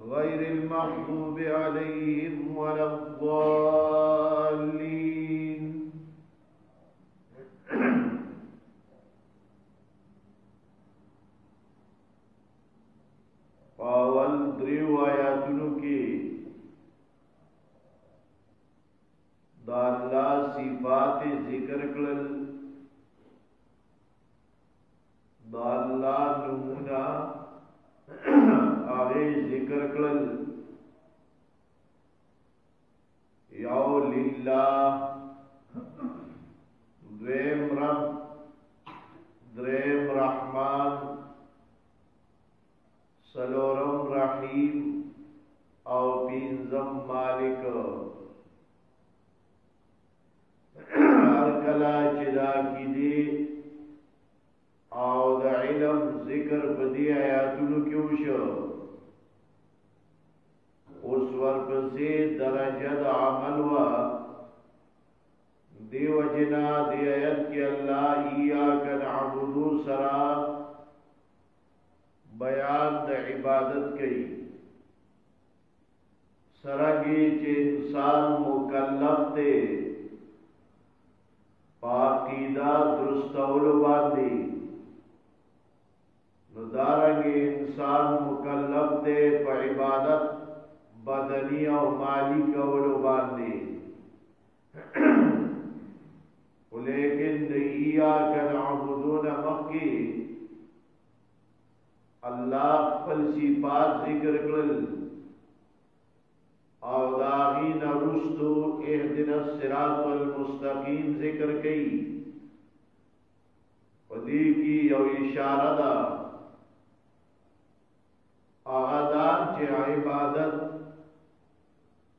غير المغضوب عليهم ولا الضالين فاول دریو آیاتونو کی دا اللہ صفات ذکر کړل دا اللہ نمونا آغی ذکر کړل یو للہ دویم رب دریم رحمان سلورم رحیم او پینزم مالک ہر کلا چدا کی دی او دا علم ذکر بدی آیاتونو کیو شو اس ورپسی درجد عمل و دیو جنا دی آیت کی اللہ ایاک نعبدو سرا بیان دا عبادت کئی سرگی چے انسان مکلف دے پاقیدہ درستولو باندی ندارنگی انسان مکلف دے پا عبادت بدنی و مالی کولو باندی لیکن ایاک نعبدون مخی اللہ خپل صفات ذکر کرل او داغین رستو اهدنا الصراط المستقیم ذکر کئی ودی کی یو اشارہ دا آغادان چه عبادت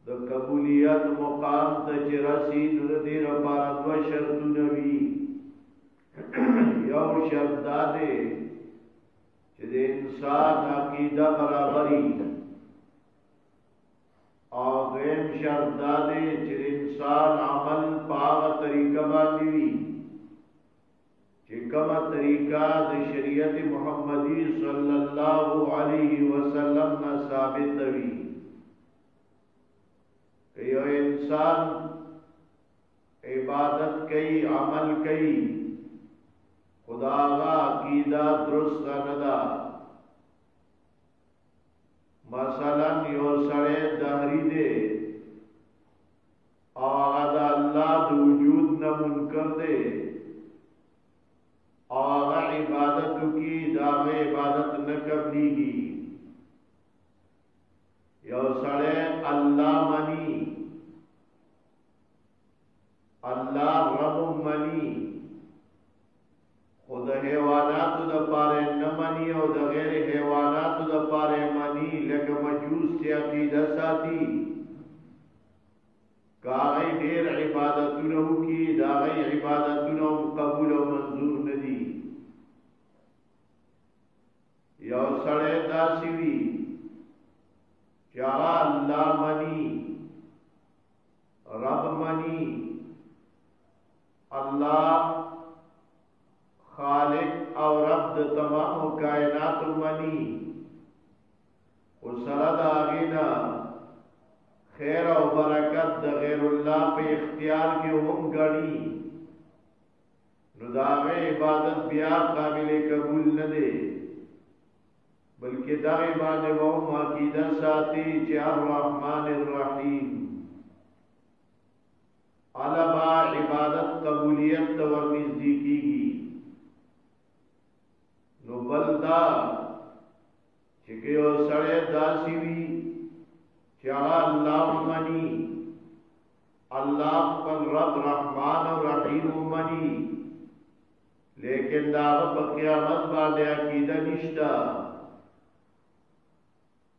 دا قبولیت مقام تا چه رسید ردیر پارد و شرطو نوی یو شرط دادے چه دے انسان عقیدہ برابری اور دویم شرط دادے چه دے انسان عمل پاغ طریقہ باندیوی چه کم طریقہ دے شریعت محمدی صلی اللہ علیہ وسلم نا ثابت ہوئی کہ یہ انسان عبادت کئی عمل کئی خدا آغا عقیدہ درست ندا مثلا یو سڑے دہری دے آغا دا اللہ دا وجود نہ منکر دے آغا عبادتو کی داغ عبادت نہ قبلی گی یو سڑے اللہ منی اللہ رب منی خود حیوانات دا پارے نمانی او دا غیر حیوانات دا پارے منی لکہ مجوس سے عقیدہ ساتی کاغی دیر عبادتونو کی داغی عبادتونو قبول و منظور ندی یو سڑے داسیوی چاہا اللہ منی رب منی اللہ خالق او رب د تمام کائنات منی او سرد آگینا خیر او برکت د غیر اللہ پہ اختیار کی ہم گڑی نو داغ عبادت بیا قابل قبول نہ دے بلکہ داغ باندې وہ عقیدہ ساتھی چه الرحمن الرحیم علبا عبادت قبولیت و نزدیکی گی نو بلدا چکیو سڑے داسی وی چاہا اللہ منی اللہ پر رب رحمان و رحیم منی لیکن داغ پا قیامت بعد عقیدہ نشتا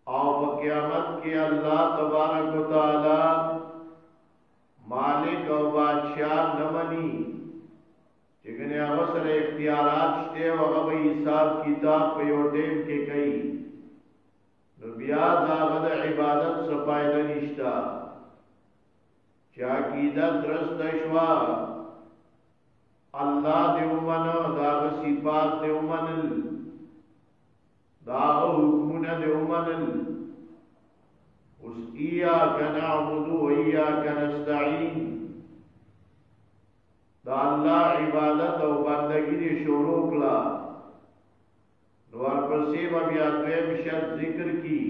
او پا قیامت کی اللہ تبارک و تعالی مالک و بادشاہ نمانی چکنے اغسر اختیارات شتے و غب حساب کتاب پہ یو ٹیم کے کئی نو بیا داغد عبادت سپائدہ نشتا چا عقیدت درست شوا اللہ دیو من داغ صفات دیو من داغ حکمون دیو من اس ایاک نعبد و ایاک نستعین دا اللہ عبادت او بندگی دی شروع کلا نوار پسی بیا دویم شرط ذکر کی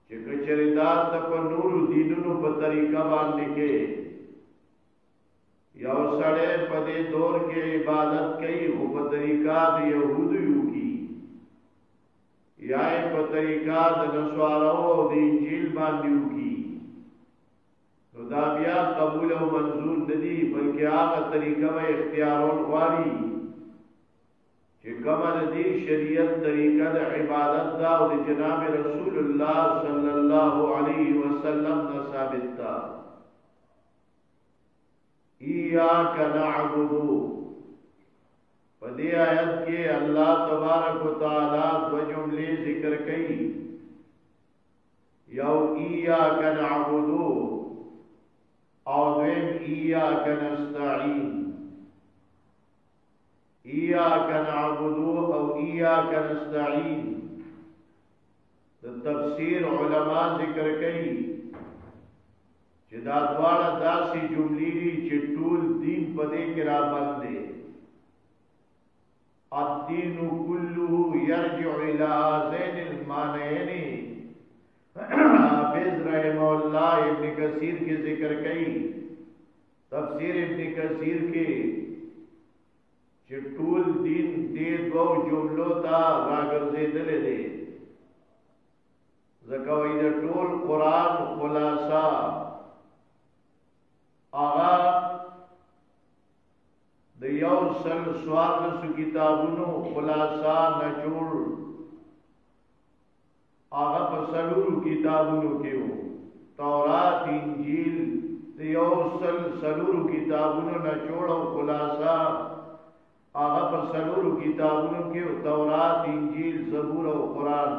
چې کچری دار ته په نورو دینونو په طریقه باندې کې یو سړی په دې دور کې عبادت کوي او په طریقه د يهودو یو کی یا په طریقه د نصاراو او د انجیل باندې یو کی نو دا بیا قبول او منظور ندي بلکې هغه طریقه به اختیارول غواړي چې کومه د دې شریعت طریقه د عبادت دا او د جناب رسول الله صلی الله علیه وسلم نه ثابت ده ایاک نعبد په دې آیت کې الله تبارک وتعالى دو جملې ذکر کړي یو ایاک نعبد او دویم ایاک نستعین ایاک نعبد او ایاک نستعین د تفسیر علما ذکر کوي چې دا دواړه داسې جملې دي چې ټول دین په دې کې را باندې الدین كله يرجع الى هذين المعنيين حافظ رحمه الله ابن کثیر کے ذکر کئی تفسیر ابن کثیر کے چې ټول دین دې دو جملو ته راګرځېدلې دي ځکه وایي د ټول قران خلاصہ هغه د یو سل سوارلسو کتابونو خلاصہ نچوړ هغه په سلورو کتابونو کې وو تورات انجیل د یو سل سلورو کتابونو نچوړ او خلاصہ هغه په سلورو کتابونو کې تورات انجیل زبور او قران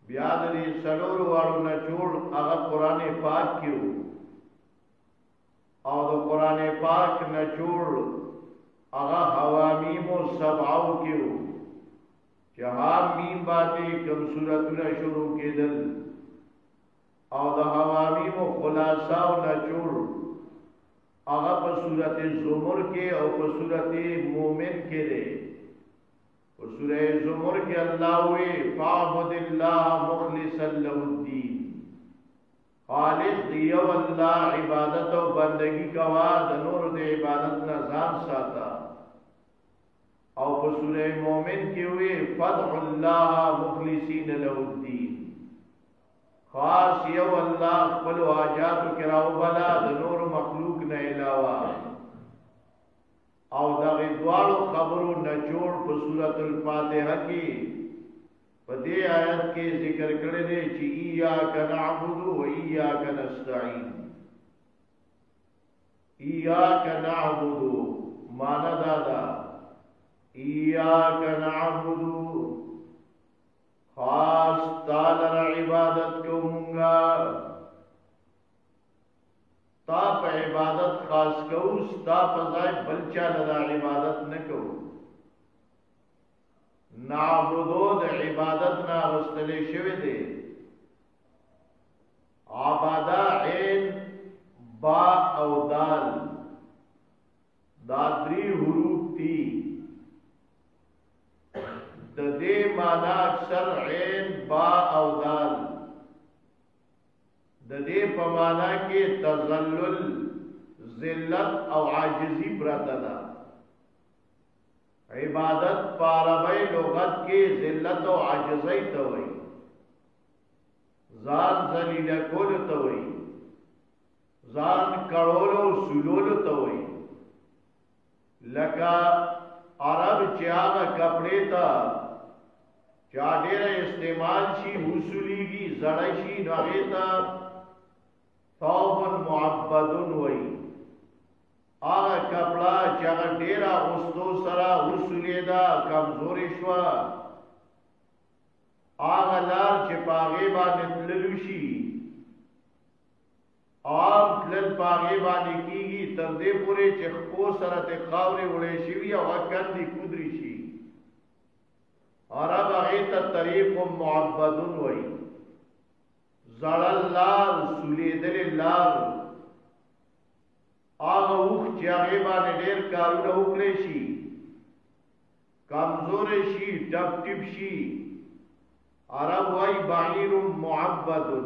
بیا د سلورو واړو نچوړ هغه قران پاک کې وو او د قران پاک نچوړ هغه حوامیم او سبعو کې وو چې حامیم باندې کوم سوراتونه شروع کېدل او د حوامیم او خلاصہ او نچوړ هغه په سورته زمر کې او په سورته مومن کې ده په سورته زمر کې الله وی فعبد الله مخلصا له الدين خالص دیو الله عبادت او بندگی کوا د نور د عبادت نه ځان ساته او په سورته مومن کې وی فدع الله مخلصین له الدين خاص یو الله خپل حاجات کراو بلا د نور مخلوق نه علاوه او دغه دوالو خبرو نچوړ په سورۃ الفاتحه کې په دې آیت کې ذکر کړی دی چې ایاک نعبد و ایاک نستعین ایاک نعبد معنا دا ایاک نعبد خاص تعالی عبادت کو مونگا تا پا عبادت خاص کو ستا پزای بلچا لدا عبادت نکو نعبدو دا عبادت نا غستلے شوی دے عبادا عین با او دال دا دری حروف تی د دې معنا اکثر عین با او دال د دې په معنا کې تذلل ذلت او عاجزی پراته ده عبادت په عربی لغت کې ذلت او عاجزی ته وایي ځان ذلیل کول ته وایي ځان کړول او سلول ته وایي لکه عرب چې هغه کپڑے ته چا ډېر استعمال شي وصولیږي زړی شي نو هغه ته ثوب معبد وایي هغه کپڑا چې هغه ډېر اغوستو سره وصولیدا کمزوري شو هغه لار چې پاغه باندې تللو شي عام تلل پاغه باندې کیږي تر دې پورې چې خو سره ته خاورې وړې شي او کندې کودري شي عرب غیت طریق معبدون وی زړل لار سولیدل لار آغا اوخ چی آغی بانی دیر کارونه اکلی شی کمزور شی ٹپ ٹپ شی عرب وی بعیر معبدون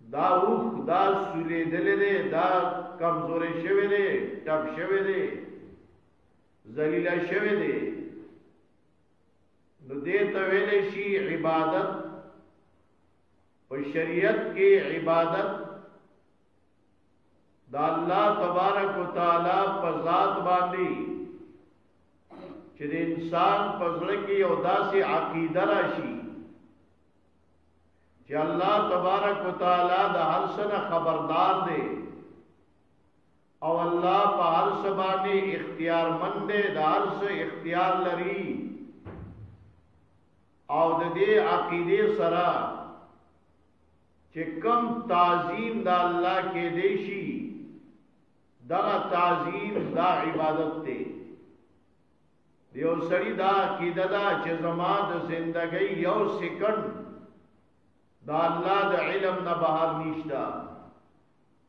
دا اوخ دا سولیدل دے دا کمزور شوی دے ٹپ شوی دے ذلیل شوی دے نو دیتا ویلے شی عبادت و شریعت کی عبادت دا اللہ تبارک و تعالی پذات باندی چی دا انسان پزرکی او دا سی عقیدہ راشی چی اللہ تبارک و تعالی دا ہر سن خبردار دے او اللہ پا ہر سبانی اختیار مند دے دا ہر سن اختیار لری او دا دے عقیدے سرا چی کم تعظیم دا اللہ کے دیشی دا تعظیم دا عبادت تے دیو سڑی دا عقیدہ دا چی زمان دا زندگی یو سکنڈ دا اللہ دا علم نا بہر نیشتا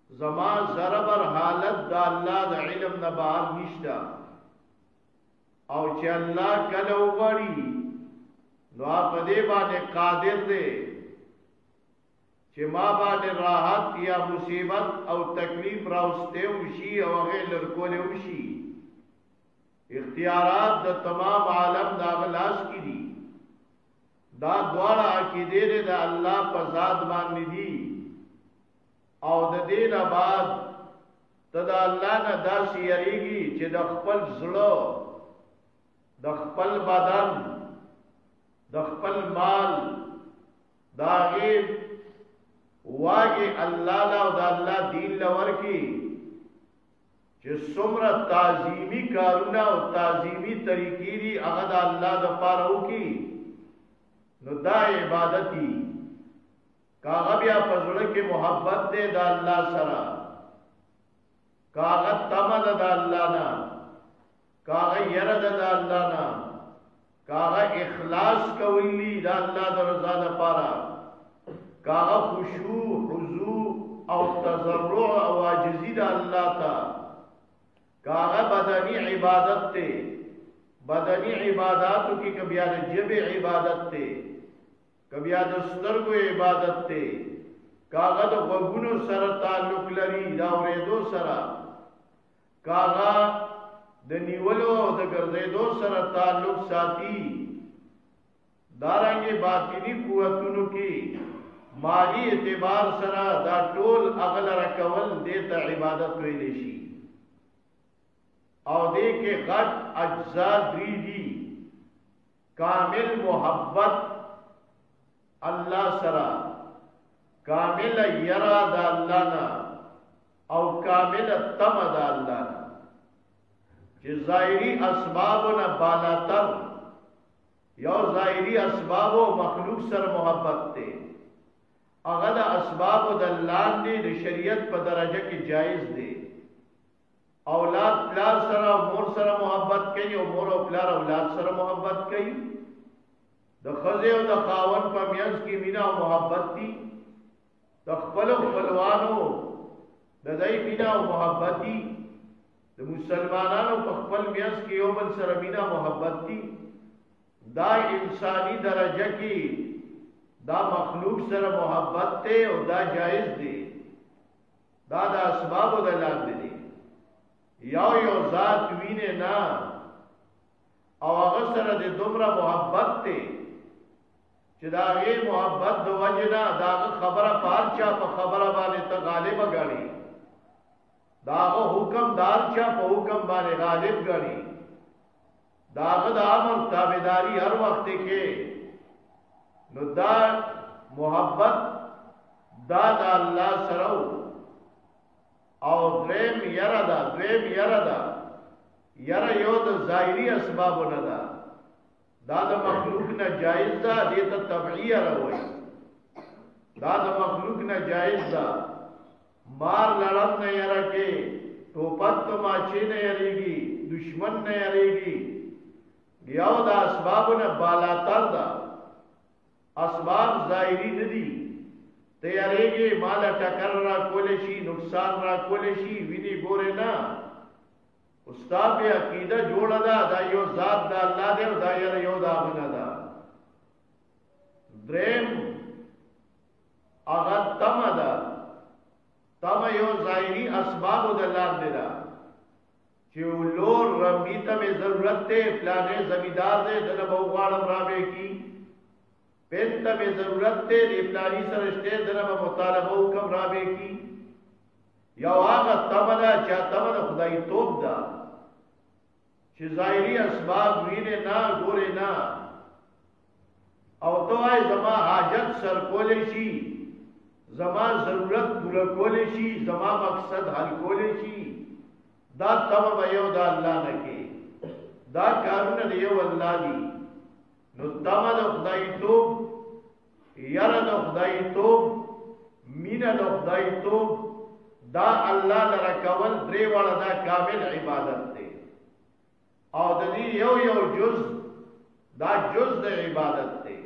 زمان ضربر حالت دا اللہ دا علم نا بہر نیشتا او چی اللہ کلو بڑی نو آپ دے بانے قادر دے چی ما بانے راحت یا مصیبت او تکلیف راوستے وشی او غیر لرکولے وشی اختیارات دا تمام عالم دا غلاس کی دی دا دوارا عقیدے دے دا اللہ پا ذات باندی دی او دا دین بعد تا دا اللہ نا دا سیاریگی چی دا خپل زڑو دا خپل بدن دا خپل مال دا غیر واگی اللہ لا دا اللہ دین لور کی چی سمر تعظیمی کارونا و تعظیمی طریقی دی اغد اللہ دا پارو کی نو دا عبادتی کاغا بیا پزڑ کے محبت دے دا اللہ سرا کاغا تمد دا اللہ نا کاغا یرد دا اللہ نا کاغا اخلاص کوئی دا اللہ دا رضا دا پارا کاغا خشوع حضوع او تضرع او عاجزی دا اللہ تا کاغا بدنی عبادت تے بدنی عباداتو کی کبھی آدھ جب عبادت تے کبھی آدھ سترگو عبادت تے کاغا دا غگونو سر تعلق لری دا وریدو سرا کاغا دا نیولو دا گردیدو سر تعلق ساتی دارنگی باطنی قوتونو کی مالی اعتبار سرا دا ټول اغل رکول دیتا عبادت ویلیشی او دے کے غٹ اجزاء دری دی کامل محبت اللہ سرا کامل یرا دا اللہ نا او کامل تم دا اللہ نا چی ظاہری اسبابنا بالاتر یو ظاہری اسباب و مخلوق سر محبت تے اغد اسباب دا لان دے دا شریعت پا درجہ کی جائز دے اولاد پلار سر مور سر محبت کئی او مور او پلار اولاد سر محبت کئی دا خزے و دا خاون پا میانس کی مینا و محبت دی دا خپل و خپلوانو دا دائی مینا و محبت دی دا مسلمانانو پا خپل میانس کی یومن سر مینا محبت دی دا انسانی درجہ کی دا مخلوق سر محبت تے او دا جائز دے دا اسباب و دا لان دے یو ذات وینے نا او اغسر دے دمرا محبت تے چی دا غی محبت دو وجنا دا خبر پارچا پا خبر بانے تا غالب گاڑی دا حکم دارچا پا حکم بانے غالب گاڑی دا غد عمر تابداری ہر وقت کے نو دا محبت دا اللہ سرو او درم یرا دا یرا یو دا ظاہری اسبابو ندا دا مخلوق نا جائز دا دیتا طبعی روئی دا مخلوق نا جائز دا مار لڑن نا یرا کے توپت تو ماچے نا یرے گی دشمن نا یرے گی یو دا اسبابونه بالاتر دا اسباب ظاهری ندی تیاریږي مال ټکر را کول شي نقصان را کول شي ویني ګوره نه استاد به عقیده جوړه ده دا یو ذات د الله دی او دا یو دا بنا ده دریم هغه تمه ده تمه یو ظاهری اسباب د الله دی دا چې لور رمی ته ضرورت ده پلانې زمیدار ده دنه بوغاړم راوي کی پنته به ضرورت ده د پلانی سره شته دنه مطالبه وکم راوي کی یو هغه تمه ده چې تمه خدای توپ ده چې ظاهری اسباب وینه نه ګوره نه او توای زما حاجت سر کولې شي زما ضرورت پوره کولې شي زما مقصد حل کولې شي دا تمه یو د الله نه کې دا کارونه یو الله دی نو تمه د خدای توب یاره د خدای توب مینا د خدای توب دا الله لره کول درې واړه دا کامل عبادت دی او د دې یو جز دا جز د عبادت دی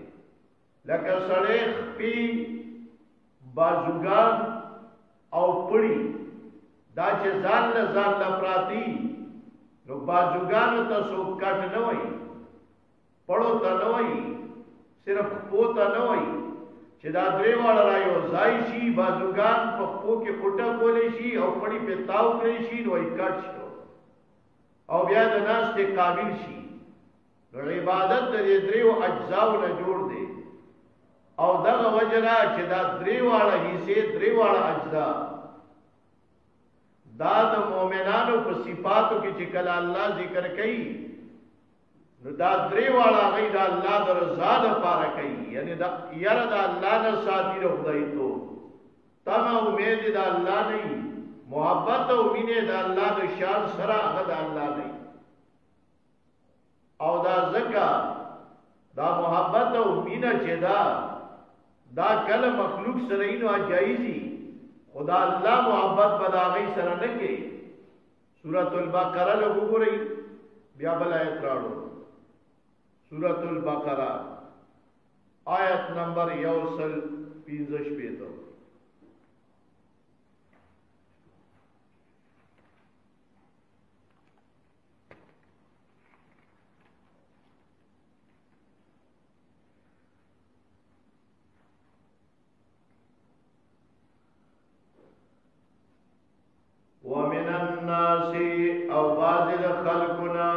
لکه سړی خپي بازوګان او پړي دا چې ځان له پراتی نو بازوګان ته سو کټ نه وای پړو ته نه وای صرف پوتا نه وای چې دا درې واړه رايو ځای شي بازوګان په خو کې پټه کولې شي او پړي په تاو کړی شي نو یې کټ شو او بیا د ناس ته قابل شي نو عبادت د دې دریو اجزاو نه جوړ دی او دغه وجرا چې دا درې واړه حصے درې واړه اجزا دا د مؤمنانو په صفاتو کې چې کله الله ذکر کوي نو دا درې واړه غي دا الله د رضا لپاره کوي یعنی دا یره دا الله نه ساتي له خدای ته تمه امید دا الله نه محبت او مینه دا الله د شان سره هغه دا الله نه او دا زکا دا محبت او مینه چې دا کله مخلوق سره اینو جایزي خدا الله محبت بداغی سره نه کې سورۃ البقرہ له وګورئ بیا بل آیت راړو سورۃ البقرہ آیت نمبر 115 ومن الناس او بعض خلقنا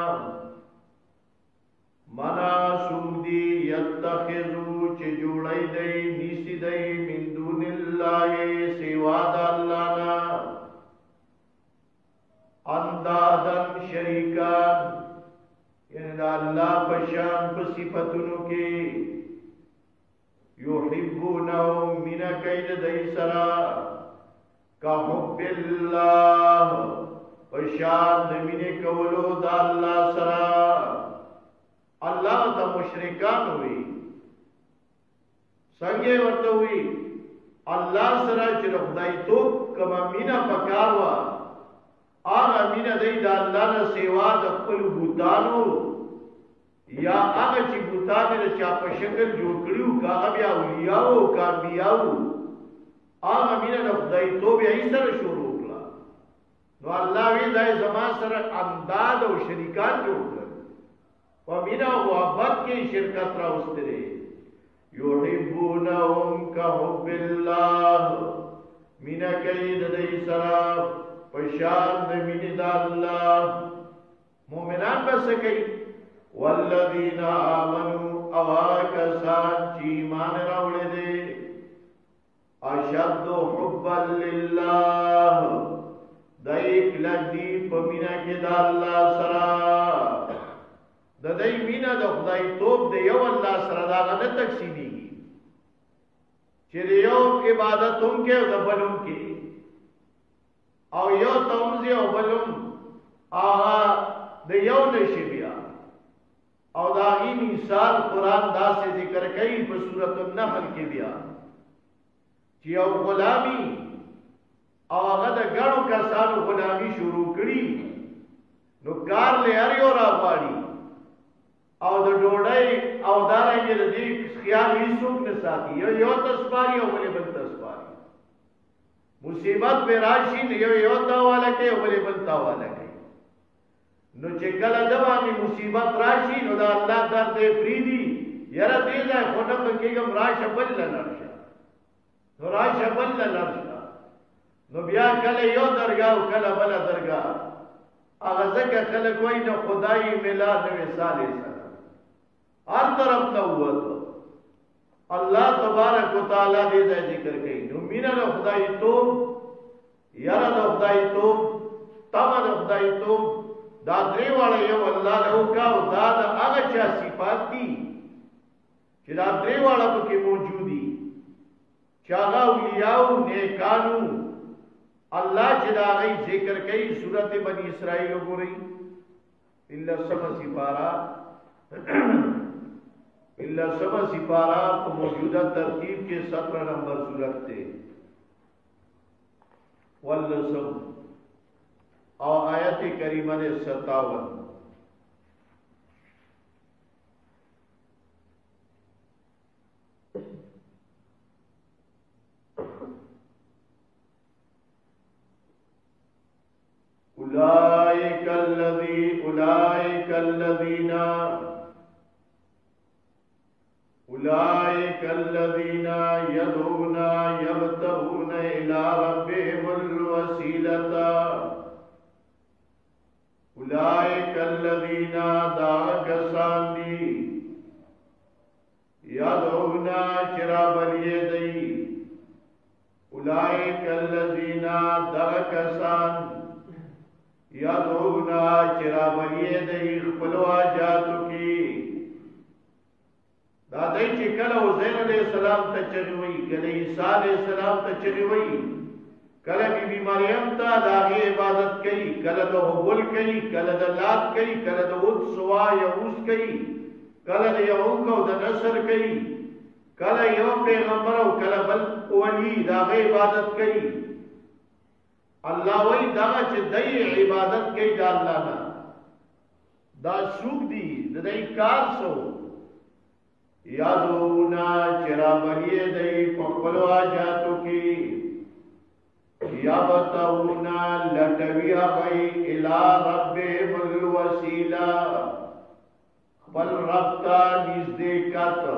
منا سودی یتخذو چه جوڑی دی نیسی دی من دون اللہ سوا دا اللہ نا اندادن شریکان یعنی دا اللہ پشان پسیفتنو کے یحبونہم من کید دی سرا کحب اللہ پشان دمین کولو دا اللہ سرا اللہ دا مشرکان ہوئی سنگے ورطا ہوئی اللہ سرا چر خدای تو کما مینا پکاروا آغا مینا دی دا اللہ نا سیوا دا قل بوتانو یا آغا چی بوتانی دا چاپا شکل جو کریو کاغا بیا اولیاؤ کانبیاؤ آغا مینا دا خدای تو بیا ای سر شروع کلا نو اللہ وی دای زمان سر انداد و شریکان جو کر ومینا محبت کی شرکت را استرے یحبونہم کحب اللہ مینا کئی دی سرا پشان دمین دا اللہ مومنان بس کئی والذین آمنوا اواکسان چی ایمان راوڑے دے اشد حبا للہ دیک لگدی پمینا کی دا اللہ سرا د دای مینا د خدای توپ د یو الله سره دا نه تقسیمیږي چې یو عبادت هم کې او د بلوم کې او یو تمزي او بلوم د یو نشي بیا او دا ای مثال قران داسې ذکر کوي په سورۃ النحل کې بیا چې یو غلامی او هغه د ګڼو کسانو غلامی شروع کړي نو کار له اړ یو راغلی او د ډوډۍ او دارنګې د دې خیال هیڅوک نه ساتي یو تسپاري او بلې بل تسپاري مصیبت به راشي نو یو تاواله کوي او بلې بل تاواله کوي نو چې کله د باندې مصیبت راشي نو د الله درد یې پریدي یاره دې ځای خو نه کېږم راشه بل له لړشه نو راشه بل له لړشه نو بیا کله یو درګاه او کله بله درګاه هغه ځکه خلک وایي نه خدای ملا نوې صالح سره هر طرف نه ووتو الله تبارک وتعالی دې ځای ذکر کوي نو مینه د خدای توب یاره د خدای توب تمه د خدای توب دا درې واړه یو الله له وکا او دا د هغه چا صفات دي چې دا درې واړه پکې موجود دي چې هغه اولیاء او نیکانو الله چې دا غي ذکر کوي سورۃ بنی اسرائیل وګورئ الا سبع سپارہ په موجوده ترتیب کې 17 نمبر سورۃ ته واللسم او آیت کریمه 57 أولئك الذين يدعون يبتغون إلى ربهم الوسيلة أولئك الذين دعوا دي يدعون شراب اليدي أولئك الذين دعوا یادونا چرابریه دی خپلوا جاتو کی دادای چې کله عزیر علیہ السلام ته چغوي کله عیسی علیہ السلام ته چغوي کله بی مریم ته داغه عبادت کوي کله د حبل کوي کله د لات کوي کله د ود سوا یوس کوي کله د یعوق او د نصر کوي کله یو پیغمبر او کله بل ولی داغه عبادت کوي الله وی دا چې دای عبادت کوي د الله نه دا سوق دي د دای کار سو یادونا چرابریه دای په خپل حاجاتو کې یا بتاونا لټوی هغه الی ربهم الوسیله خپل رب ته نږدې کاته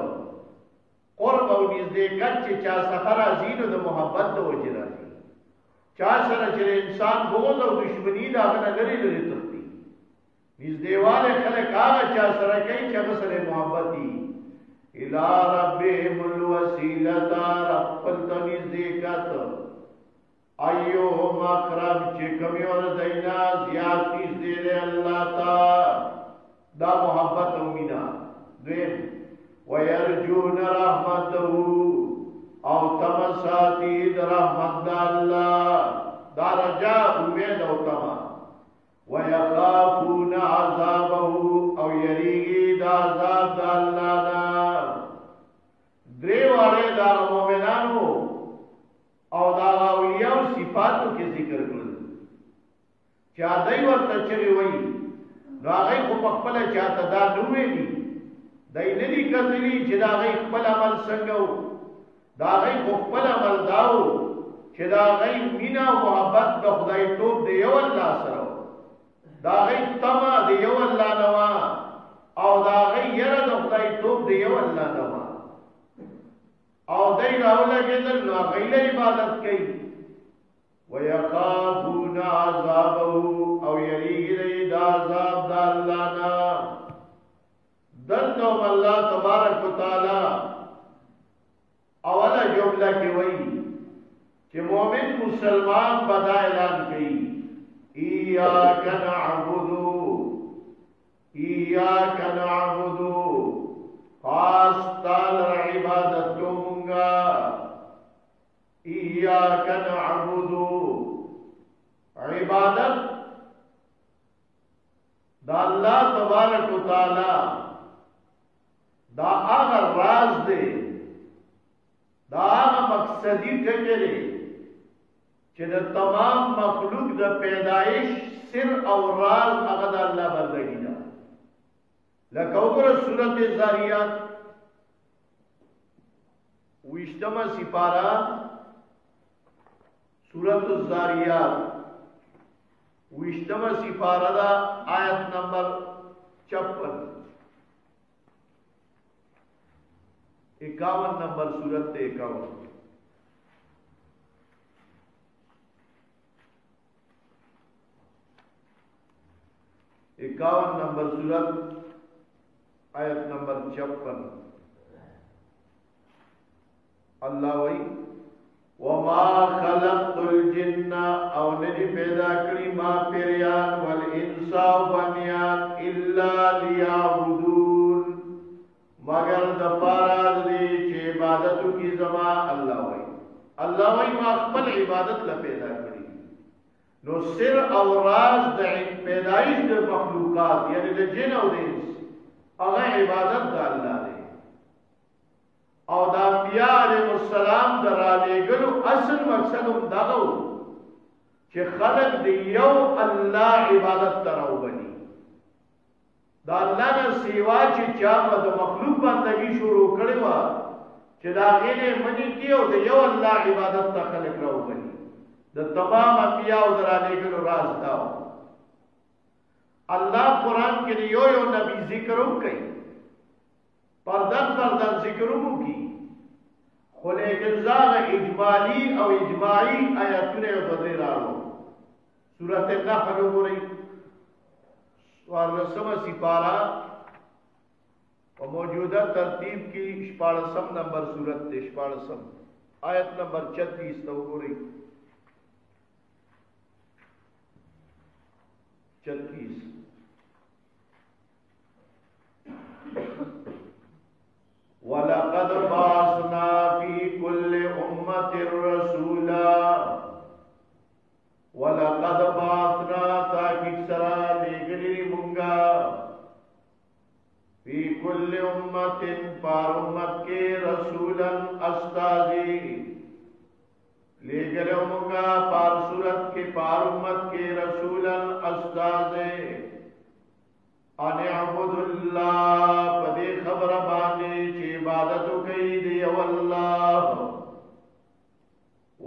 قرب او نږدې کټ چې چا سفر ازینو د محبت د وجه راځي چا سره چې انسان بغض او دشمنی دا غنه لري تختی نږدېواله خلک هغه چا سره کوي چې هغه سره محبت دي الی ربهم الوسیلة رب نږدې کاته ایو مقرب چې کوم یو دینا زیات نږدې دی الله تا دا محبت او مینا دویم ويرجون رحمته او تمساتی در رحمت دا اللہ دا رجا امید او تما ویخافون عذابه او یریگی دا عذاب دا اللہ نا دریوارے دا مومنانو او دا اولیاء صفاتو کے ذکر کرد چا دای ورته چری وئی نو هغه خو په خپل چاته دا نوې دي دای نه دي کتلی چې دا هغه خپل عمل څنګه دا غي خپل عمل داو چې دا غي مینا او محبت د خدای توب دی یو الله سره دا غي تما دی یو الله نوا او دا غي یره د خدای توب دی یو الله نوا او دای راولګیدل نو غي له عبادت کوي ويخافون عذابه او یریږي د عذاب د الله نه دلته الله تبارک وتعالى اولا جمله کې وایي چې مؤمن مسلمان بدا اعلان کوي ایاک نعبد خاص تعالی عبادت کومګه ایاک نعبد عبادت دا الله تبارک وتعالى دا هغه راز دی دا هغه مقصدی ټکی چې د تمام مخلوق د پیدایش سر او راز هغه د الله بندگی ده لکه وګوره سورت زاریات ویشتمه سپاره سورت الزاریات ویشتمه سپاره دا آیت نمبر 56 51 نمبر سورت تے 51 51 نمبر سورت آیت نمبر 56 اللہ وی وما خلقت الجن او ندی پیدا کری ما پیریان والانسا و بنیان الا لیعبدون مگر دپارا دی چه عبادتو کی زما اللہ وی ما اقبل عبادت لپیدا کری نو سر او راز د پیدائش د مخلوقات یعنی د جن او د انس هغه عبادت د الله دی او د انبیاء علیهم السلام د رالېږلو اصل مقصد هم دغه و چې خلق د یو الله عبادت ته راوبلي د الله نه سیوا چې چا په د مخلوق بندګي شروع کړې وه چې د هغې نه یې منې کړي او د یو الله عبادت ته خلق راوبلي د تمام انبیاء او د رالېږلو راز دا و الله قرآن کې د یو نبی ذکر هم کوي پردن ذکرونو کی خو لیکن زاغ اجمالی او اجماعی آیاتونه یو بدری راړو سورۃ النحل وګورئ سوارلسمه سپاره او موجوده ترتیب کی 14 نمبر سورۃ 14 آیت نمبر 36 ته وګورئ 36 وَلَقَدْ بَعَثْنَا فِي كُلِّ أُمَّةٍ رَسُولًا وَلَقَدْ بَعَثْنَا تاکید سرا لګلی مونږه فی کل امت پار امت کے رسولا استازی لګلو مونږه پار صورت کے پار امت کے رسولا استازی ان اعبد الله پدې خبر باندې چې عبادت کوي دی الله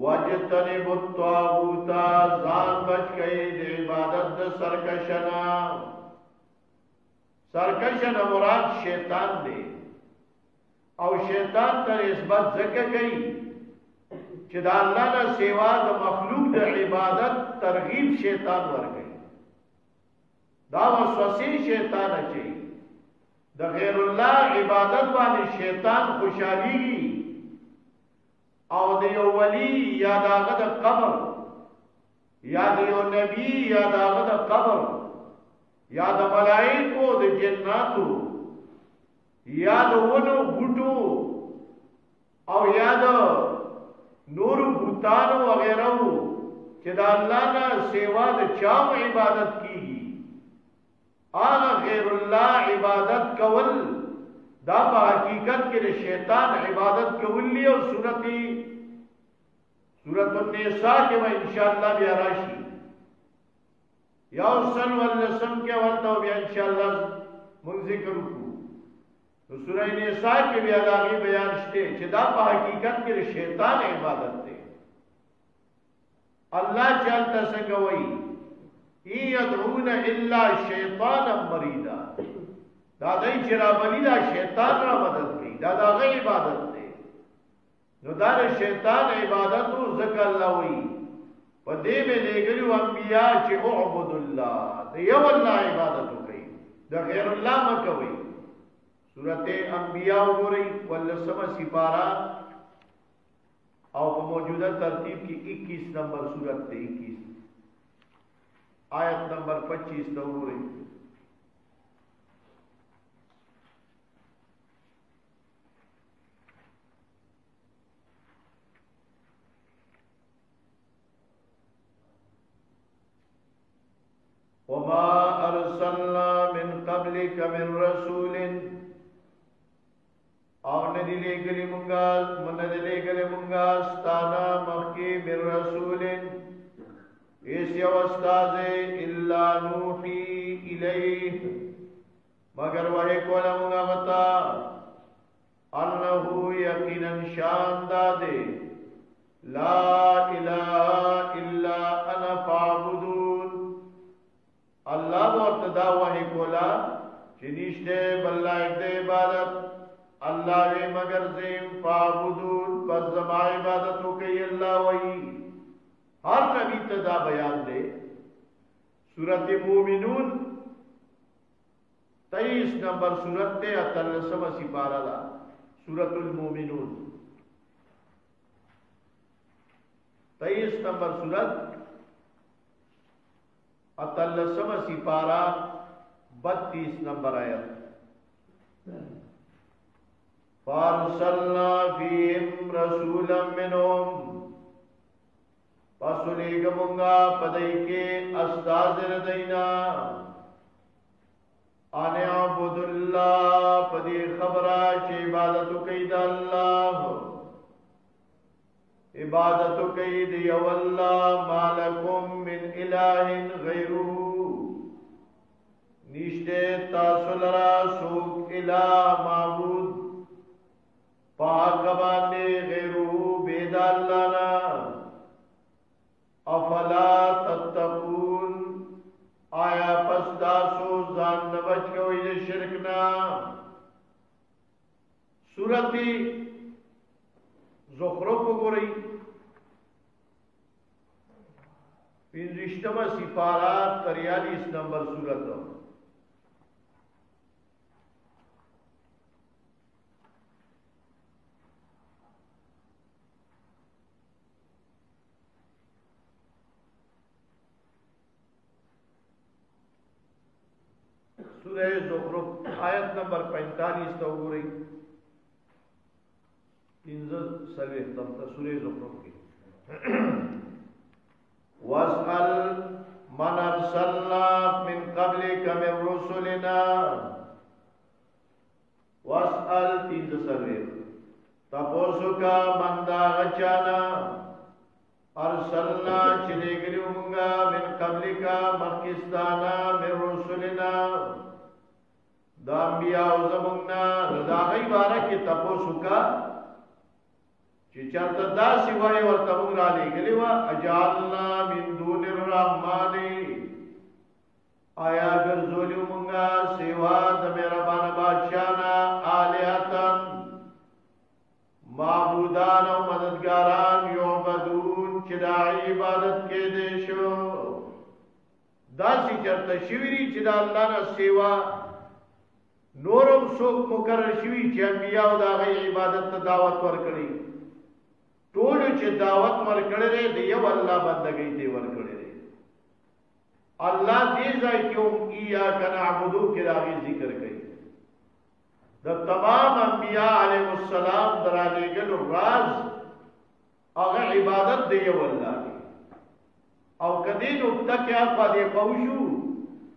وجتنب الطاغوت ځان بچ کوي د عبادت د سرکشنا مراد شیطان دی او شیطان تر نسبت ځکه کوي چې د الله نه سیوا د مخلوق د عبادت ترغیب شیطان ورکوي دا وسوسه شیطان اچي د غیر الله عبادت باندې شیطان خوشاليږي او د یو ولی یا داغه د قبر یا د یو نبی یا داغه د قبر یا د ملائکو د جناتو یا د ونو بوټو او یا د نور بوتانو وغیرہ چې د الله نه سیوا د چا عبادت کیږي آغا غیر اللہ عبادت کول دا پا حقیقت کے شیطان عبادت کول لی اور سورت النساء کے میں انشاءاللہ بیا راشی یا سن واللسم کے والتا بیا انشاءاللہ من ذکر کو تو سورہ النساء کے بیا داغی بیان شتے چھ دا پا حقیقت کے شیطان عبادت تے اللہ چالتا سنگوئی یدعون الا شیطانا مریدا دا دای چې را بلی دا شیطان را مدد کوي دا غي عبادت دی نو دا شیطان عبادتو ذکر الله وی په دې مې لګلو انبیا چې اعبد الله دی یو الله عبادت کوي دا غیر الله مکوي سورته انبیاء وګورئ ولسمه سپارہ او په موجوده ترتیب کې 21 نمبر سورت ته 21 آیت نمبر 25 ته وګورئ وما ارسلنا من قبلك من رسول او ندی لګلی مونږه ستانا مخکې من رسول ایس یو استاذ الا نوحی الیه मगर वही कोला मुंगा बता अन्नहु यकीनन शान दादे ला इलाहा इल्ला अना फाबुदून अल्लाह मुर्तदा वही कोला चिनिश्ते बल्ला इकदे इबादत अल्लाह वे मगर ज़ेम फाबुदून बस जमा इबादतों के अल्लाह वही हर नबी तदा बयान दे। सूरत मोमिनून 23 नंबर सूरत ते 38 सिपारा दा सूरतुल मोमिनून 23 नंबर सूरत 38 सिपारा 32 नंबर आयत फारसलना फीहिम रसूलन मिनहुम पसुलेगमुंगा पदई के अस्ताज़र दैना आने अबुदुल्लाह पदी खबरा चे इबादतु कईद अल्लाह इबादतु कईद यवल्लाह मालकुम मिन इलाहिन गैरुहु निश्ते तासुलरा सुख इलाह माबूद पाकबाने गैरुहु बेदाल्लाना अफला तत्तकून आया पसदासो जान न बच गए ये शिरकना। सूरती ज़ुखरुफ को गोरी 50 सिपारा 43 नंबर सूरत सूरह ज़ुखरुफ आयत नंबर 45 तो हो रही 3 सूरह ज़ुखरुफ की वस्अल मन अरसलना मिन क़ब्लिका मिन रुसुलिना वस्अल 3 तपोसु का मंदा गचाना अरसलना चिले गिरुंगा मिन क़ब्लिका मक्किस्ताना मिन रुसुलिना दाम्बिया उज़मुन्ना रदागई बारा के तपोसु का चिचरता दा सिवाय वर तमुंगरा ले गलिवा अजालना मिन दूनिर रहमानी आया अगर जोलियो मुंगा सेवा द मेरा बाना बादशाना आलिहतन माबूदान और मददगारान योबदून चिदाई इबादत के देशो दासी चरता शिविरी चिदा अल्लाह ना सेवा नोरम सोक मुकर्रर शिवी चे अंबिया दा गई इबादत दावत वर करी टोल चे दावत वर करे रे दियो अल्लाह बंदगी दे वर करे रे अल्लाह दे जाए क्यों इया नअबुदु के रागी जिक्र कई द तमाम अंबिया अलैहिस्सलाम दराले गल राज अगर इबादत दियो अल्लाह की और कदी नुक्ता क्या पादे पहुंचू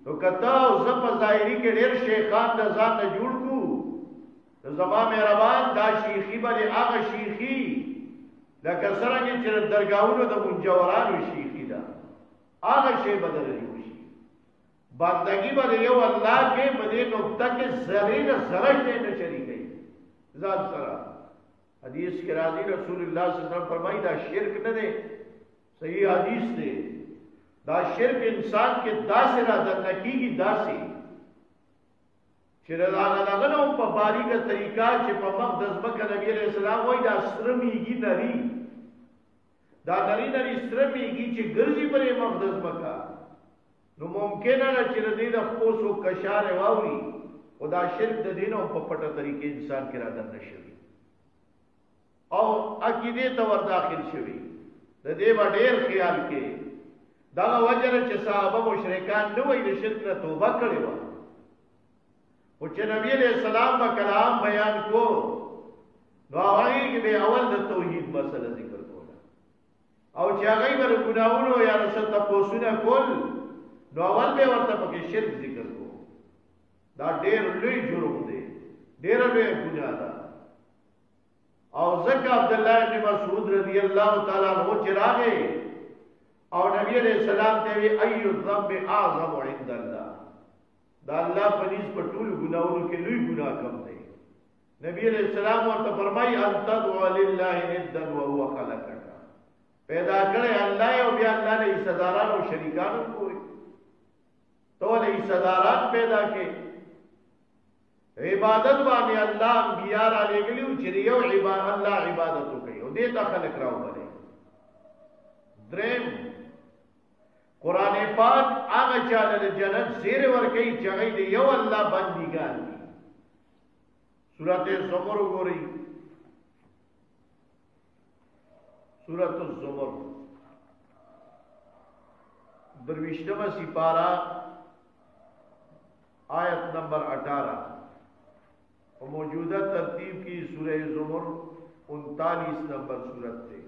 तो कता जब ज़ाहिरी के ढेर शेखान नजान न जुड़ को तो जमा मेहरबान दा शीखी बले आगा शीखी लका सरंगे चिर दरगाहुनो द मुंजवरान शीखी दा आगा शे बदल जोशी बंदगी बले यो अल्लाह के बदे नुक्ता के जरे न जरह ने न चली गई जात सरा हदीस के राजी रसूलुल्लाह सल्लल्लाहु अलैहि वसल्लम फरमाई दा शिरक न दे सही हदीस दे दा शिरक इंसान के दासरा दरनकी की दासी चिरलागनो पर बारी का तरीका चे पर मक़दस मक्का नबी अलैहि सलाम वही दा श्रमीगी नरी दा नरी नरी श्रमीगी चे गर्जी पर मक़दस मक्का नो मुमकिन है चिर दे द खोसो कशार वावरी और दा शिरक द दिनो पर पटा तरीके इंसान के रादन नशवी और अकीदे तवर दाखिल शवी द देवा ढेर ख्याल के दागा वजर चे साहबा मुशरिकान न वही शिरक न तौबा करे वा उच्चे नबी अलैहि सलाम का कलाम बयान को दुआई के बे अवल द तौहीद मसला जिक्र कोला और चागई बर गुनाहुनो या रसत पोसुना कोल नो अवल बे वर्ता पके शिरक जिक्र को दा ढेर लई जुर्म दे ढेर बे गुनाह दा और ज़का अब्दुल्लाह इब्न मसऊद रज़ियल्लाहु ताला अन्हु चिरागे और नबी अलैहि सलाम ने भी अय्यु ज़म्ब आज़म इंदल्लाह دا الله پنځ په ټول ګناونو کې لوی ګناه کم دی. نبی علیہ السلام ورته فرمایي ان تدعو لله ندا وهو خلقك، پیدا کړی الله او بیا الله له حصداران او شریکانو کوي. تو له حصداران پیدا کې عبادت باندې الله انبیاء را لګلیو چې یو عبادت الله عبادت کوي او دې ته خلق راو باندې. دریم قران پاک هغه چاله د جنت زیر ور کوي چې هغه دی یو الله بندګان دي. سورۃ الزمر وګورئ، سورۃ الزمر درویشتمه سپارہ آیت نمبر 18 اور موجودہ ترتیب کی سورہ زمر 39 نمبر سورت ہے.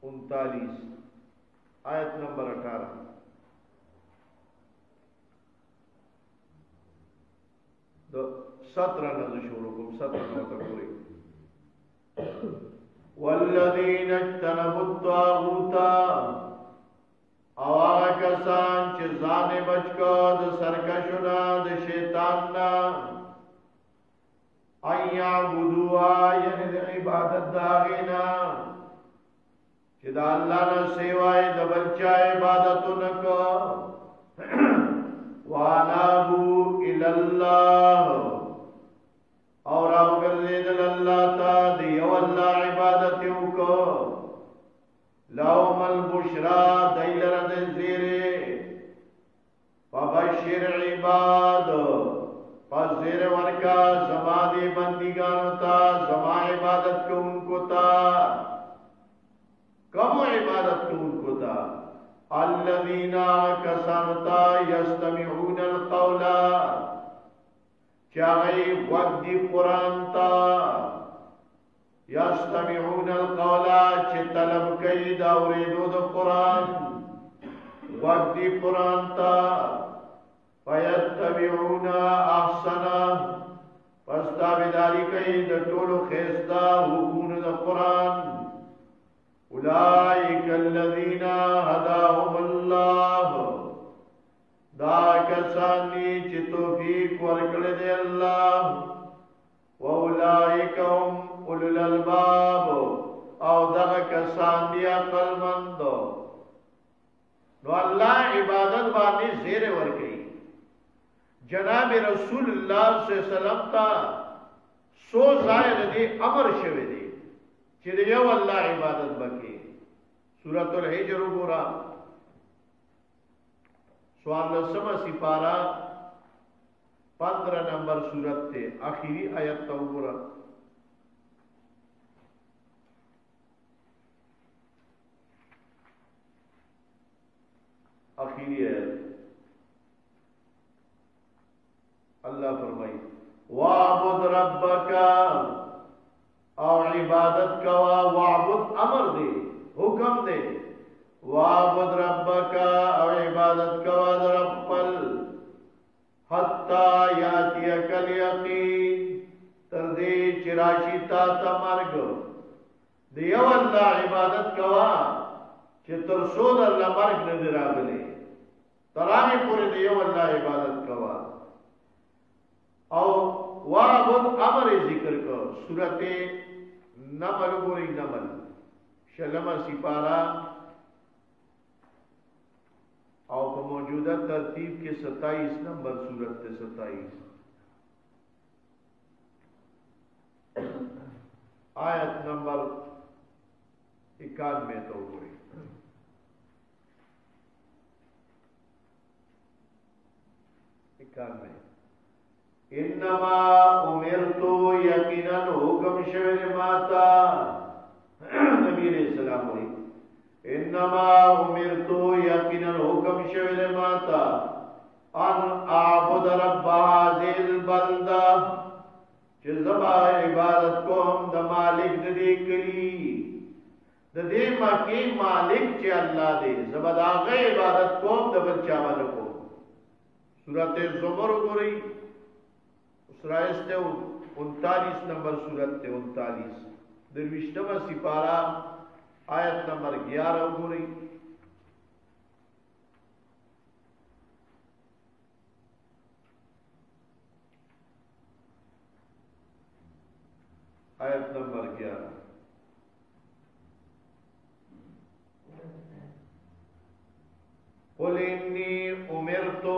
39 آیت نمبر 18 17 نہ شروع کو 17 تک پوری. والذین اجتنبوا الطاغوت، او هغه کسان چې ځان بچ کو د سرکشونه د شیطان نه، ايعبدوا یعنی د عبادت داغینا چې د الله نه سیوای د بل چا عبادت نکو. وانابو الی الله، اور او ګرځیدل الله ته دی یو الله عبادت وکړو. لهم البشرى دیلر د زیره، فبشر عباد پس زیر ورکا زما دی بندگانو تا، زما عبادت کو انکو تا. کم عبادت کو انکو تا؟ الذین کسانتا یستمعون القول، چاہی وقت دی قرآن تا. یستمعون القول چه طلب کئی داوریدو دا قرآن، وقت دی قرآن تا. فیتبعون احسنا پس تابداری کئی دا طولو خیستا حکون دا قرآن. اولئک الذین هداهم اللہ، دا کسانی چه توفیق ورکڑ دے اللہ. واولئک هم اولو الالباب، او دغه کسان دی عقل مند. نو الله عبادت باندې زیر ورکړي. جناب رسول الله صلی الله علیه وسلم تا سو ظاهر دی امر شوه دی چې یو الله عبادت وکړي. سورۃ الحجر وګورئ، سوال نسمه سپارہ 15 نمبر سورت تے آخری آیت تا وګورئ. آخری آیت اللہ فرمائی وَاعْبُدْ رَبَّكَ، او عبادت کوا. وَاعْبُدْ امر دے، حکم دے. وَاعْبُدْ رَبَّكَ، او عبادت کوا در اپل. حَتَّى يَأْتِيَكَ الْيَقِينُ، تردی چراشی تا مرگ. دیو اللہ عبادت کوا چه ترسو در لمرگ ندر آگلے، ترامی پوری دیو اللہ عبادت کوا. او وَاعْبُدْ امر ذکر کو. سورت نمل گوری، نمل شلمہ سپارہ او په موجودہ ترتیب کے 27 نمبر سورت تے 27 آیت نمبر 91 تو گوری. انما امرتو، یقینا حکم شویر ماتا. نبی علیہ السلام ہوئی انما امرتو، یقینا حکم شویر ماتا. ان اعبد رب هذه البلدہ، چه زبا عبادت کوم د مالک د دې کلی، د دې مکه مالک چې الله دې، زبا داغه عبادت کوم د بل چا باندې کوم. سورۃ الزمر وګورئ، سورہ 39 نمبر سورت تے 39 درویشتمہ سپارہ آیت نمبر 11 وګورئ. आयत नंबर 11। कुल इन्नी उमिरतु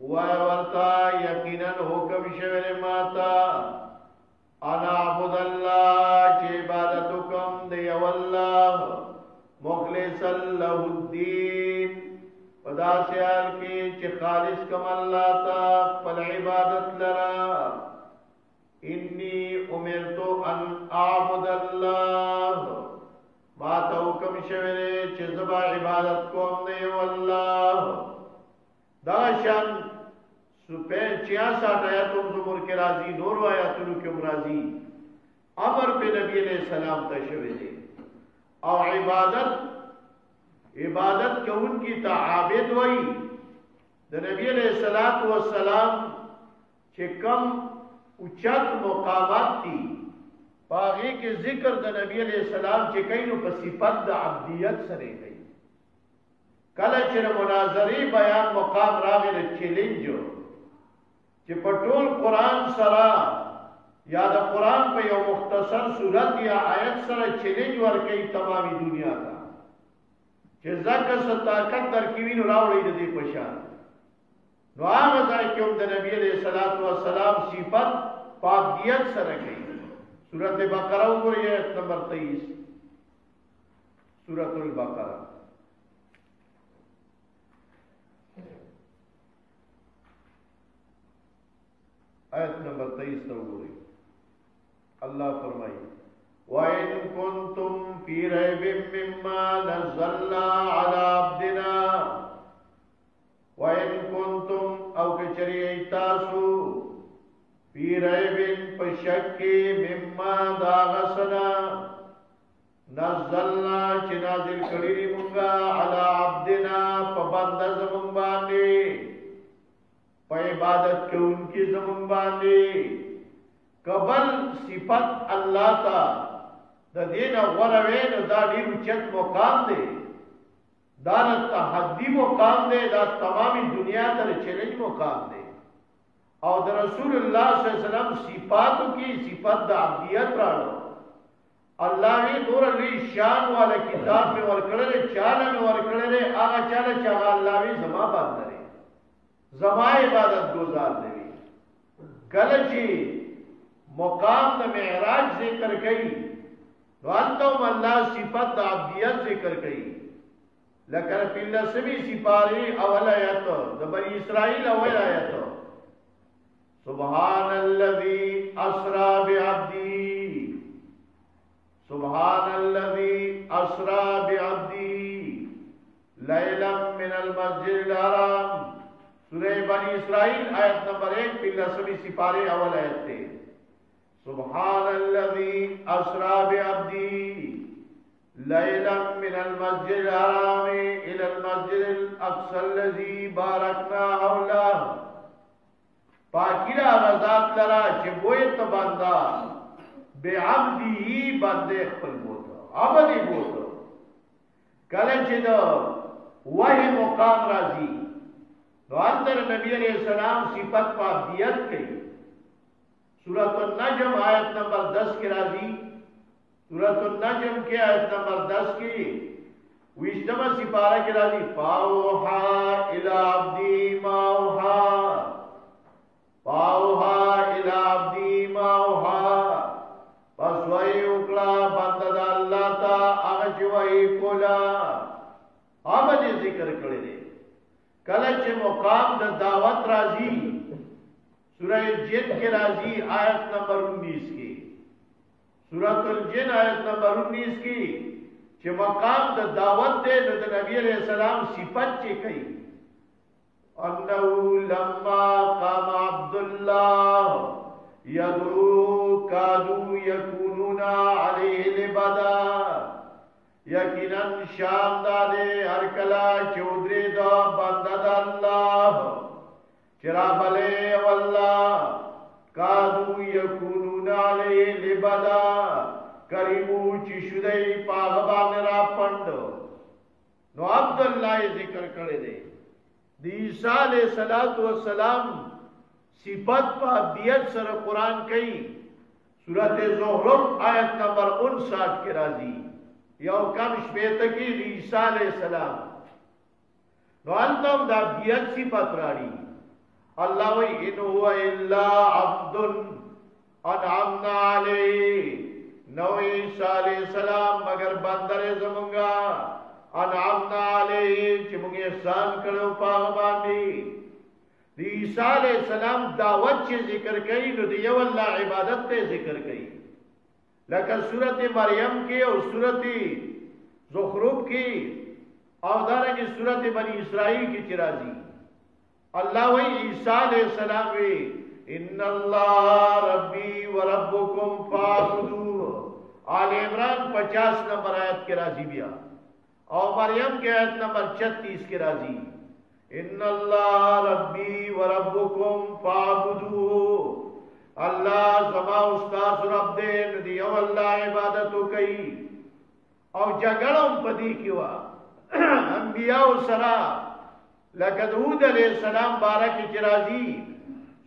वर्ता यकीनन हुक्म शवेरे माता अना अबुदल्लाह चे इबादतुकम दे अल्लाह मुखलिसन लहुद्दीन पदा सयाल के चे खालिस कम अल्लाह ता फल इबादत लरा इन्नी उमिरतु अन अबुदल्लाह माता हुक्म शवेरे चे ज़बा इबादत कम दे अल्लाह दाशन सुपे 66 आयतों ज़ुमर के राजी नूर आयतों के राजी अमर पे नबी अलैहि सलाम तशवे दे और इबादत के उनकी ताआबिद वही द नबी अलैहि सलातु वस्सलाम के कम उच्चत मुकामात थी पागी के जिक्र द नबी अलैहि सलाम के कई नु सिफत द अब्दियत सरे गई कल चर मुनाजरी बयान मुकाम रागिल चैलेंज कि पटोल कुरान सरा या द कुरान पे यो मुख्तसर सूरत या आयत सरा चैलेंज वर कई तमामी दुनिया का कि जक ताकत दर किवी नु रावड़ी दे पशान नो आगजाय कि उम द नबी अलैहि सलातु वस्सलाम सिफत पाकदियत सरा गई सूरत बकरा और ये आयत नंबर 23 सूरतुल बकरा आयत नंबर 23 तक बोली अल्लाह फरमाई वइन कुंतुम फी रैबिम मिम्मा नज़लना अला अब्दिना वइन कुंतुम औ के चरिए तासु फी रैबिन पशक्के मिम्मा दागसना नज़लना चिनाजिल कड़ी मुंगा अला अब्दिना पबंदा जमुन बांधे इबादत के उनकी जमुन बांधे कबल सिफत अल्लाह का द दीन वरवेन दाड़ी उच्चत मुकाम दे दान तहद्दी मुकाम दे दा तमामी दुनिया तर चैलेंज मुकाम दे और द रसूलुल्लाह सल्लल्लाहु अलैहि वसल्लम सिफातों की सिफत द अब्दियत रानो अल्लाह ने दूर अली शान वाले किताब में वर्कड़े चाल में वर्कड़े आगा चाल चागा अल्लाह भी जमा बांध दे जमा इबादत गुजार देवी गलची मुकाम द मेराज जिक्र गई वांतम अल्लाह सिफत अब्दियत जिक्र गई लेकिन पिल्ला सभी सिपारी अवल आयत द बनी इस्राइल अवल आयत सुब्हानल्लज़ी अस्रा बिअब्दी सुब्हानल्लज़ी अस्रा बिअब्दी लैलम मिनल मस्जिदिल हराम सूरह बनी इस्राइल आयत नंबर 1 पिल्ला सभी सिपारे अवल आयत थे सुब्हानल्लज़ी अस्रा बिअब्दी लैलम मिनल मस्जिदिल हराम इलल मस्जिदिल अक़सल्लज़ी बारकना हौला पाकिरा रज़ात लरा कि बोए तो बंदा बेअब्दी ही बंदे खपल बोतो अबदी बोतो कले चिदो वही मुकाम राजी तो अंदर नबी अलैहिस्सलाम सिफत पादियत कही सूरतुन नजम आयत नंबर 10 के राजी सूरतुन नजम के आयत नंबर 10 की विश्तम सिपारा के राजी पाओहा इला अब्दी माओहा पाओहा इला अब्दी माओहा बस वही उकला बंदा अल्लाह ता अगज वही कोला आमद जिक्र करे दे कलच मुकाम द दावत राजी सूरह जिन के राजी आयत नंबर 19 की सूरतुल जिन आयत नंबर 19 की कि मकाम द दावत दे द नबी अलैहि सलाम सिफत चे कई अन्नहु लम्मा काम अब्दुल्लाह यदू कादू यकूनुना अलैहि लिबदा यकीनन शामदादे हर कला चौधरी दा बंदा अल्लाह चिरा भले वल्लाह कादू यकूनुना अलैहि लिबदा करीमू चिशुदई पागबा मेरा पंड नो अब्दुल्लाह जिक्र करे दे ईसा अलैहिस्सलातु वस्सलाम सिफत पा दियत सर कुरान कई सूरत ज़ुखरुफ आयत नंबर 59 के राजी यौ कम शपेत की ईसा अलैहिस्सलाम नो अंतम दा दियत सिफत राड़ी अल्लाह व इन हुवा इल्ला अब्दुन अनअमना अलैहि नो ईसा अलैहिस्सलाम मगर बंदर जमुंगा अनअमना अलैहि कि मुंगे एहसान करो पाग बांधी ईसा अलैहिस्सलाम दावत से जिक्र कई नो दियो अल्लाह इबादत ते जिक्र कई लेकिन सूरत मरियम की और सूरत ज़ुखरुफ की और दारा की सूरत बनी इसराइल की चिराजी अल्लाह वही ईसा अलैहिस्सलाम वे इन्नल्लाह रब्बी व रब्बुकुम फाअबुदू आल इमरान 50 नंबर आयत के राजी बिया और मरियम के आयत नंबर 36 के राजी इन्नल्लाह रब्बी व रब्बुकुम फाअबुदू अल्लाह जमा उस्ताद रब दे दियो अल्लाह इबादत कई और जगड़म पदी किवा अंबिया सरा लकदूद अलैहिस्सलाम बारह की चिराजी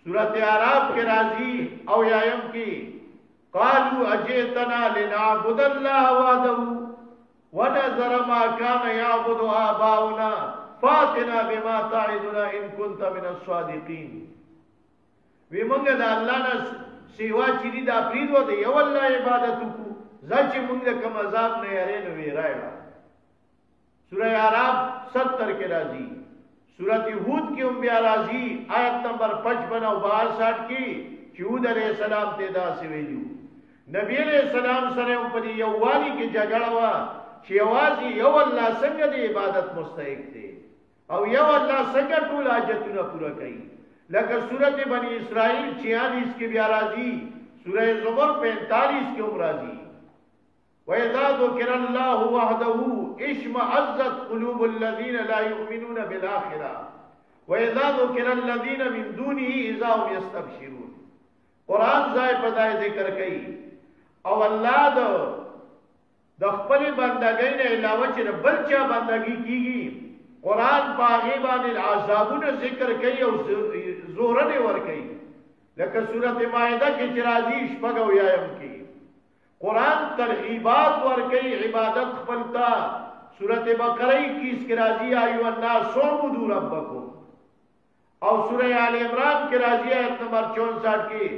सूरत आराफ के राजी और यायम की कालू अजेतना लिनाबुदल्लाह वहदहू व नज़र मा कान याबुदु आबाउना फातिना बिमा ताइदुना इन कुंत मिनस सादिकीन वे मंग दा अल्लाह ना सेवा चिरी दा प्रीदो दे यो अल्लाह इबादत को जच मंग कम अजाब ने अरे न वे रायड़ा सूरह आराफ 70 के राजी सूरत हूद की उम्बिया राजी आयत नंबर 55 और 62 की हूद अलैहिस्सलाम ते दा से वेलू नबी अलैहिस्सलाम सरे उपदी यवाली की जगड़वा शेवाजी यो अल्लाह संग दे इबादत मुस्तहिक थे और यो अल्लाह संग टूल हाजतुना पूरा कई लेकिन सूरत बनी इसराइल 46 की ब्याराजी सूरह ज़ुमर 45 की उमराजी वइज़ा ज़ुकिरल्लाहु वहदहू इश्मअज़्ज़त क़ुलूबुल्लज़ीना ला युमिनूना बिल आखिरह वइज़ा ज़ुकिरल्लज़ीना मिन दूनिही इज़ा हुम यस्तबशिरून कुरान जाय पदाय जिक्र कई और अल्लाह द खपल बंदगी ने अलावा च बलचा बंदगी कीगी कुरान पागिबान आजाबुन जिक्र कई और जोरने वर कई लेकिन सूरत मायदा की चिराजी शपगो यायम की कुरान तरगीबात वर कई इबादत खपलता सूरत बकरा 21 की राजी आयु अन्नास सुबुदू रब्बकुम और सूरह आल इमरान की राजी आयत नंबर 64 की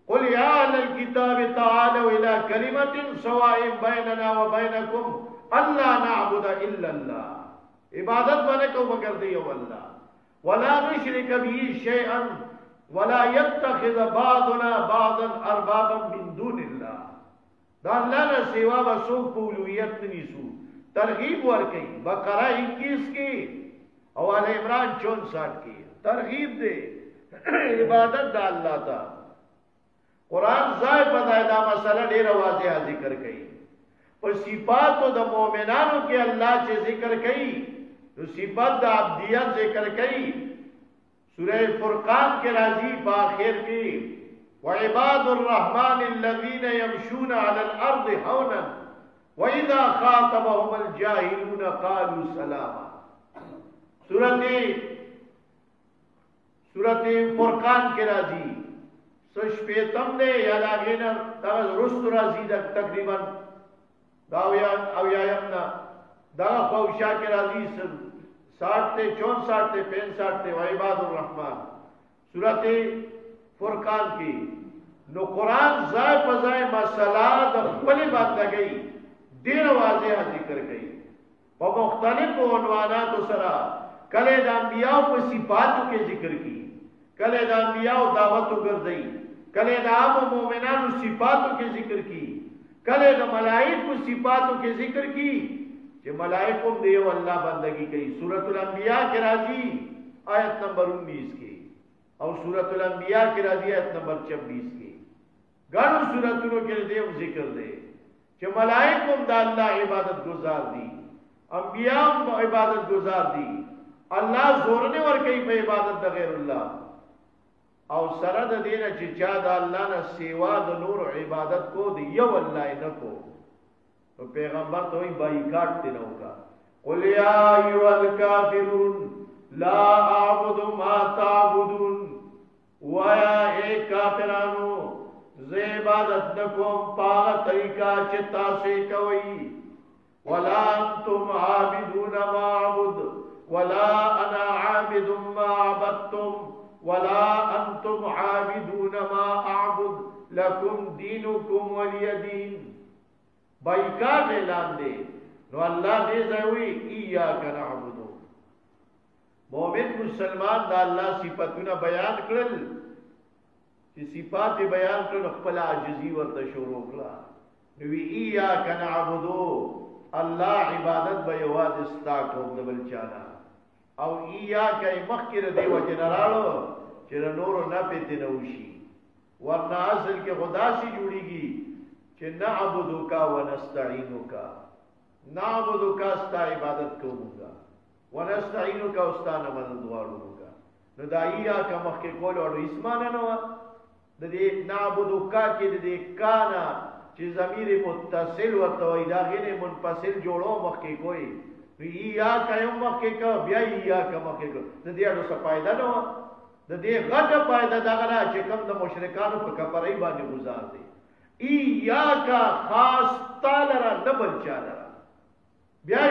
कुल या अहलल किताब ताअलू इला कलिमतिन सवाइन बैनना व बैनकुम अल्ला नअबुद इल्ला अल्लाह इबादत बने को मगर दियो अल्लाह वला नुशरिक बिही शैअन वला यत्तखिज़ बादुना बादन अरबाबन मिन दूनिल्लाह दा अल्लाह ने सेवा बसो उलूहियत नीसू तरगीब वर कई बकरा 21 की और आल इमरान 64 की तरगीब दे इबादत दा अल्लाह ता कुरान जाय पदायदा मसला ढेर वाज़ेह जिक्र कई और सिफात तो द मोमिनानों के अल्लाह से जिक्र कई तो सिफत द अब्दियत जिक्र कई सूरह फुरकान के राजी बाखिर की व इबादुर रहमान अल्लज़ीना यमशूना अलल अर्द हौनन व इज़ा खातबहुमुल जाहिलून क़ालू सलामा सूरत फुरकान के राजी सशपेतम ने यालागिना रुस्त राजी तकरीबन दावयान अवयायमना दा खौशा के राजी 60 ते 64 ते 65 ते इबादुर रहमान सूरत फुरकान की नो कुरान जाय पजाय मसला द खपल बात गई देर वाज़ेह जिक्र गई व मुख्तलिफ उन्वानात सरा कले द अंबिया को सिफात के जिक्र की कले द अंबिया दावत कर दई कले द आम मोमिनान सिफात के जिक्र की कले द मलाइक को सिफात के जिक्र की कि मलाइकों देव अल्लाह बंदगी कई सूरतुल अंबिया के राजी आयत नंबर 19 की और सूरतुल अंबिया के राजी आयत नंबर 26 की गण सूरतुल के देव जिक्र दे कि मलाइकों दा अल्लाह इबादत गुजार दी अंबिया इबादत गुजार दी अल्लाह जोरने और कई पे इबादत द गैरुल्लाह और सरद देना चिचा दा अल्लाह न सेवा द नूर इबादत को दियो अल्लाह न को तो पैगंबर तो ही बाइकाट देना होगा कुल या अय्युहल काफिरून ला अअबुदु मा ताबुदून वाया ए काफिरानो زه عبادت نکوم پاغه طریقہ چې تاسو کوي ولا انتم عابدون ما اعبد ولا انا عابد ما عبدتم ولا انتم عابدون ما اعبد لكم دينكم ولي دين بایکاټ اعلان دی نو الله دې زوی ایاک نعبد مومن مسلمان دا الله صفاتونه بیان کړل چې صفات بیان کړل خپل عاجزی ورته شروع کړه نو ایاک نعبد الله عبادت به یواد استا کوم د بل چانا او ایاک مخکره دی و جنرالو چې نور نه پېته نوشي ورنه اصل کې خدا سي جوړيږي چې نعبدک و نستعینک نعبدک استا عبادت کومګا ونستعینک استانه مدد غواړو نو داییا کا مخکې کول او اسمانه نو د دې نعبدک کې د دې کانا چې ضمیر متصل ورته وي دا غیر منفصل جوړو مخکې کوي یا کيم مخکې کا بیا یا کا مخکې کو د دې اړه څه فائدہ نو د دې غټه فائدہ دا غلا چې کوم د مشرکانو په کفرای باندې گزار دي یا کا خاص تعالی را دبل چاله بیا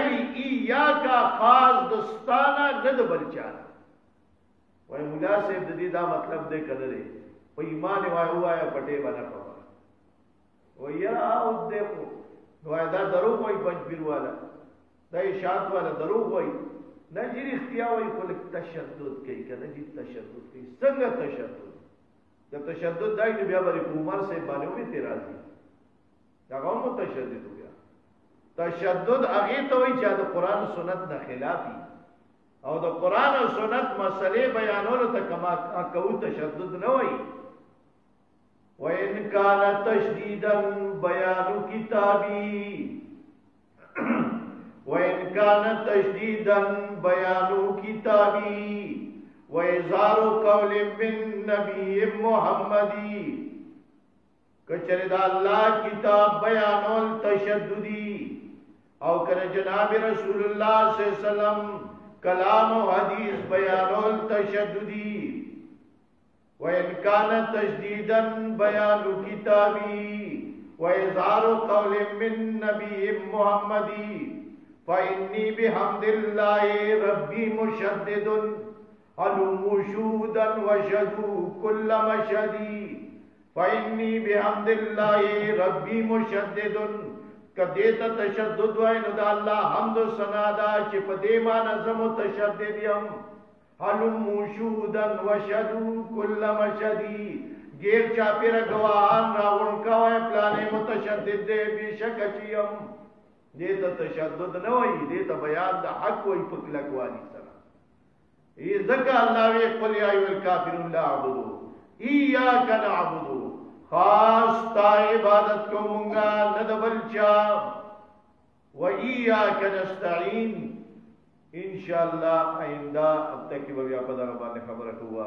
یا کا خاص دستانه نه دبل چاله وای مولا صاحب د دې دا مطلب دې کړل په ایمان وای وایا پټه باندې پوا و یا او دې وای دا درو وای پنځ والا دا اشاعت والا دروغ وای نه جری اختیار وای خو تشدد کوي کنه جی تشدد کوي څنګه تشدد د تشدد دای بیا بری عمر سے باندې وی تیرازي دا کوم تشدد ویا تشدد هغه ته وای چې د قران سنت نه خلافي او د قران او سنت مسلې بیانولو ته کما کو تشدد نه وای وَإِنْ كَانَ تَشْدِيدًا بَيَانُ كِتَابِي وَإِنْ كَانَ تَشْدِيدًا بَيَانُ كِتَابِي وَإِظْهَارُ قَوْلٍ مِّن نَّبِيٍّ مُحَمَّدٍ کچره دا الله کتاب بیانول تشددی او کړه جناب رسول الله صلی الله علیه وسلم کلام او حدیث بیانول تشددی وَإِنْ كَانَ تَشْدِيدًا بَيَانُ كِتَابِي وَإِظْهَارُ قَوْلٍ مِّن نَّبِيٍّ مُحَمَّدٍ فَإِنِّي بِحَمْدِ اللَّهِ رَبِّي مُشَدِّدٌ هَلُمُّوا شُهُودًا وَشَهِدُوا كُلَّ مَشْهَدٍ فَإِنِّي بِحَمْدِ اللَّهِ رَبِّي مُشَدِّدٌ کدیتا تشدد وای نو دا الله حمد و ثنا دا چې په دې معنی زم متشدد یم حلم شهودن وشهدوا كل مشهدی غیر چاپیر گواهان راون کوي پلانې متشدد دی بشک چیم دې ته تشدد نه وای دې ته بیان د حق وای په کلکوالي سره ای ذکر الله وی قل یا ایها الکافرون لا اعبدوا ایاک نعبد خاص تا عبادت کو مونږه نه د بلچا و ایاک نستعين ان شاء الله آئندہ اب تک کی بیا پدغه باندې خبره کوو.